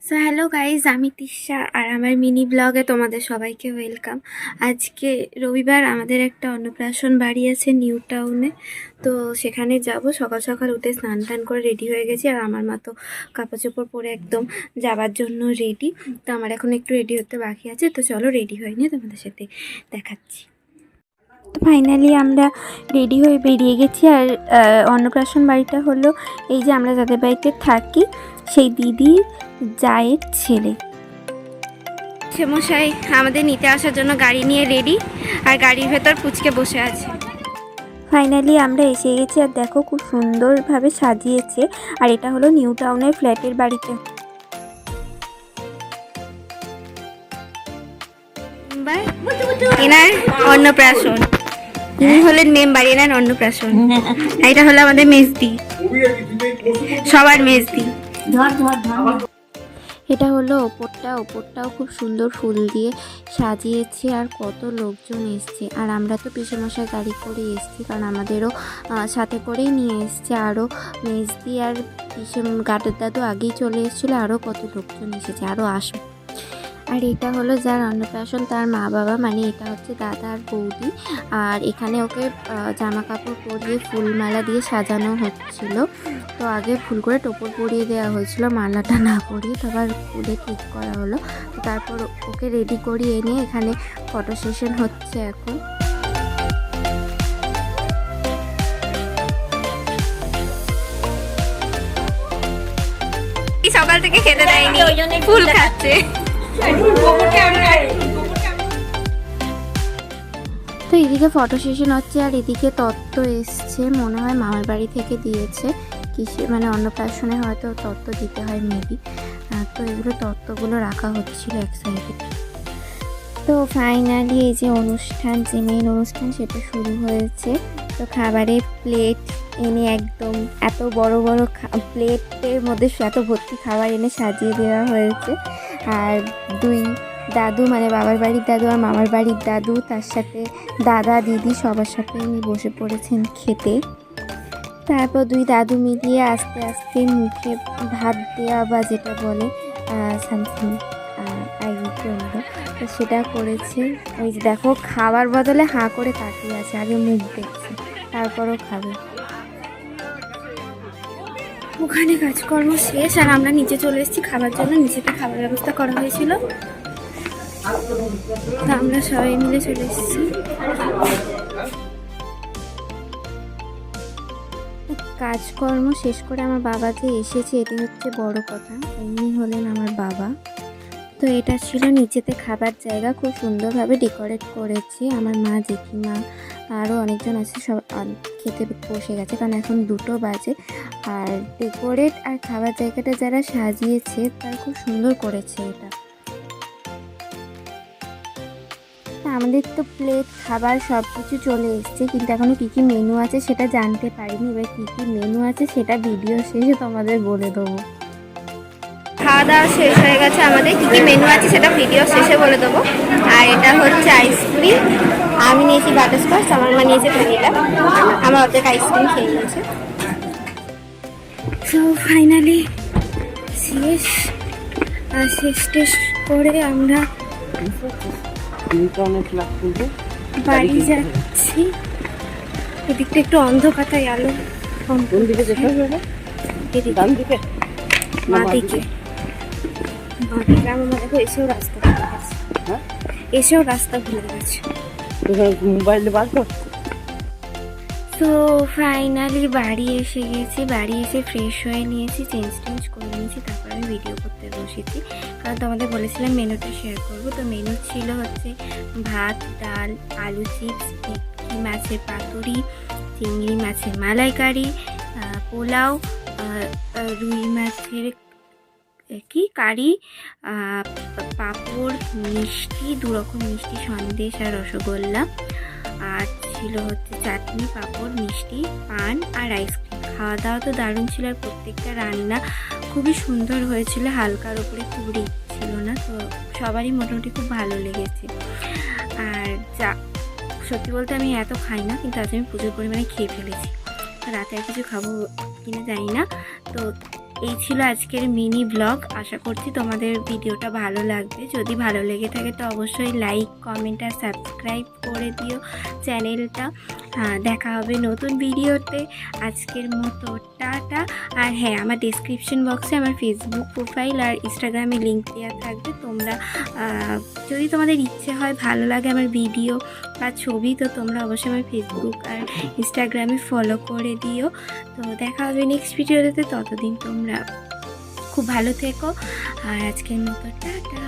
So hello guys, আমি তিশা আর আমার mini ব্লগে তোমাদের সবাইকে ওয়েলকাম। আজকে রবিবার, আমাদের একটা অন্নপ্রাশন বাড়ি আছে নিউ টাউনে। তো সেখানে যাব। সকাল সকাল উঠে স্নান টান করে রেডি হয়ে গেছি, আর আমার মা তো কাপড় চোপড় পরে একদম যাবার জন্য রেডি। তো আমার এখন একটু রেডি হতে বাকি আছে, তো চলো রেডি হয়ে নিয়ে তোমাদের সাথে দেখাচ্ছি। তো ফাইনালি আমরা রেডি হয়ে বেরিয়ে গেছি। আর অন্নপ্রাশন বাড়িটা হলো এই যে আমরা যাদের বাড়িতে থাকি সেই দিদি জায়ের ছেলে। মশাই আমাদের নিতে আসার জন্য গাড়ি নিয়ে রেডি, আর গাড়ির ভেতর পুচকে বসে আছে। ফাইনালি আমরা এসে গেছি, আর দেখো খুব সুন্দরভাবে সাজিয়েছে। আর এটা হলো নিউ টাউনের ফ্ল্যাটের বাড়িতে। এনার অন্নপ্রাশন, ইনি হলেন মেম্বার, এনার অন্নপ্রাশন। এটা হলো আমাদের মেজদি, সবার মেজদি। এটা হলো ওপরটাও খুব সুন্দর ফুল দিয়ে সাজিয়েছে, আর কত লোকজন এসছে। আর আমরা তো পিসেমশাই গাড়ি করে এসছি, কারণ আমাদেরও সাথে করেই নিয়ে এসছে। আরও মেজদি আর পিসে গাটের দাদু আগেই চলে এসেছিলো, আরও কত লোকজন এসেছে, আরও আসবে। আর এটা হলো যার অন্নপ্রাশন তার মা বাবা, মানে এটা হচ্ছে দাদা আর বৌদি। আর এখানে ওকে জামা কাপড় পরিয়ে ফুলমালা দিয়ে সাজানো হচ্ছিল। তো আগে ফুল করে টোপর পরিয়ে দেওয়া হয়েছিল, মালাটা না পরিয়ে, তারপর ফুলে ঠিক করা হলো। তারপর ওকে রেডি করিয়ে এনে এখানে ফটো সেশন হচ্ছে এখন। সকাল থেকে খেতে দেয়নি, ফুল খাচ্ছে। তো এদিকে ফটো সেশন হচ্ছে, আর এদিকে তত্ত্ব এসছে, মনে হয় মামার বাড়ি থেকে দিয়েছে কিসে, মানে অন্নপ্রাশনে হয়তো তত্ত্ব দিতে হয় মেবি। তো এগুলো তত্ত্বগুলো রাখা হচ্ছিল এক সাইডে। তো ফাইনালি এই যে অনুষ্ঠান, যে মেন অনুষ্ঠান সেটা শুরু হয়েছে। তো খাবারের প্লেট এনে একদম এত বড় বড় প্লেটের মধ্যে এত ভর্তি খাবার এনে সাজিয়ে দেওয়া হয়েছে। আর দুই দাদু, মানে বাবার বাড়ির দাদু আর মামার বাড়ির দাদু, তার সাথে দাদা দিদি সবার সাথে উনি বসে পড়েছেন খেতে। তারপর দুই দাদু মিলিয়ে আস্তে আস্তে মুখে ভাত দেওয়া বা যেটা বলে সামথিং জন্য, তো সেটা করেছে। ওই যে দেখো খাবার বদলে হাঁ করে তাকিয়ে আছে, আগে মুখ দেখছে তারপরও খাবে। ওখানে কাজকর্ম শেষ, আর আমরা নিচে চলে এসেছি খাবার জন্য। নিচেতে খাবার ব্যবস্থা করা হয়েছিল, আমরা সবাই মিলে চলে এসেছি। কাজকর্ম শেষ করে আমার বাবা যে এসেছে, এটি হচ্ছে বড় কথা। ইনি হলেন আমার বাবা। তো এটা ছিল নিচেতে খাবার জায়গা, খুব সুন্দরভাবে ডেকোরেট করেছে। আমার মা, জেঠিমা, আরও অনেকজন আছে, সব খেতে বসে গেছে, কারণ এখন 2টো বাজে। আর ডেকোরেট আর খাবার জায়গাটা যারা সাজিয়েছে তারা খুব সুন্দর করেছে এটা। আমাদের তো প্লেট খাবার সব কিছু চলে এসছে, কিন্তু এখনও কী কী মেনু আছে সেটা জানতে পারিনি। এবার কী কী মেনু আছে সেটা ভিডিও শেষে তোমাদের বলে দেবো। খাওয়া দাওয়া শেষ হয়ে গেছে আমাদের, কী কী মেনু আছে সেটা ভিডিও শেষে বলে দেবো। আর এটা হচ্ছে আইসক্রিম, আমি নিয়েছি বাটারস্কচ, আমার মা নিয়েছে ভ্যানিলা, আমার অর্ধেক আইসক্রিম খেয়ে নিয়েছে। তো ফাইনালি শেষ টেস্ট করে আমরা বাড়ি যাচ্ছি। এদিকটা একটু অন্ধকারটাই, আলো মা দিকে আমার দেখো এসেও রাস্তা ভুলে গেছে, এসেও রাস্তা ভুলে গেছে মোবাইলে বার করছে। তো ফাইনালি বাড়ি এসে গেছি, বাড়ি এসে ফ্রেশ হয়ে নিয়েছি, চেঞ্জ করে নিয়েছি, তারপর আমি ভিডিও করতে বসেছি, কারণ তোমাদের বলেছিলাম মেনুটা শেয়ার করব। তো মেনু ছিল হচ্ছে ভাত, ডাল, আলু চিপস, ভেটকি মাছের পাতুরি, চিংড়ি মাছের মালাইকারি, পোলাও, রুই মাছের কারি, পাঁপড়, মিষ্টি, 2 রকম মিষ্টি, সন্দেশ আর রসগোল্লা। আর ছিল হচ্ছে চাটনি, পাঁপড়, মিষ্টি, পান আর আইসক্রিম। খাওয়া দাওয়া তো দারুণ ছিল, আর প্রত্যেকটা রান্না খুবই সুন্দর হয়েছিল, হালকার ওপরে খুব রিচ ছিল না। তো সবারই মোটামুটি খুব ভালো লেগেছে। আর সত্যি বলতে আমি এত খাই না, কিন্তু আজ আমি প্রচুর পরিমাণে খেয়ে ফেলেছি। রাতে আর কিছু খাবো কিনা জানি না। তো এই ছিল আজকের মিনি ব্লগ। আশা করছি তোমাদের ভিডিওটা ভালো লাগবে। যদি ভালো লেগে থাকে তো অবশ্যই লাইক, কমেন্ট আর সাবস্ক্রাইব করে দিও চ্যানেলটা। দেখা হবে নতুন ভিডিওতে। আজকের মতো টাটা। আর হ্যাঁ, আমার ডেসক্রিপশন বক্সে আমার ফেসবুক প্রোফাইল আর ইনস্টাগ্রামে লিঙ্ক দেওয়া থাকবে। তোমরা যদি তোমাদের ইচ্ছে হয়, ভালো লাগে আমার ভিডিও বা ছবি, তো তোমরা অবশ্যই আমার ফেসবুক আর ইনস্টাগ্রামে ফলো করে দিও। তো দেখা হবে নেক্সট ভিডিওতে। ততদিন তোমরা খুব ভালো থেকো। আর আজকের মতো টাটা।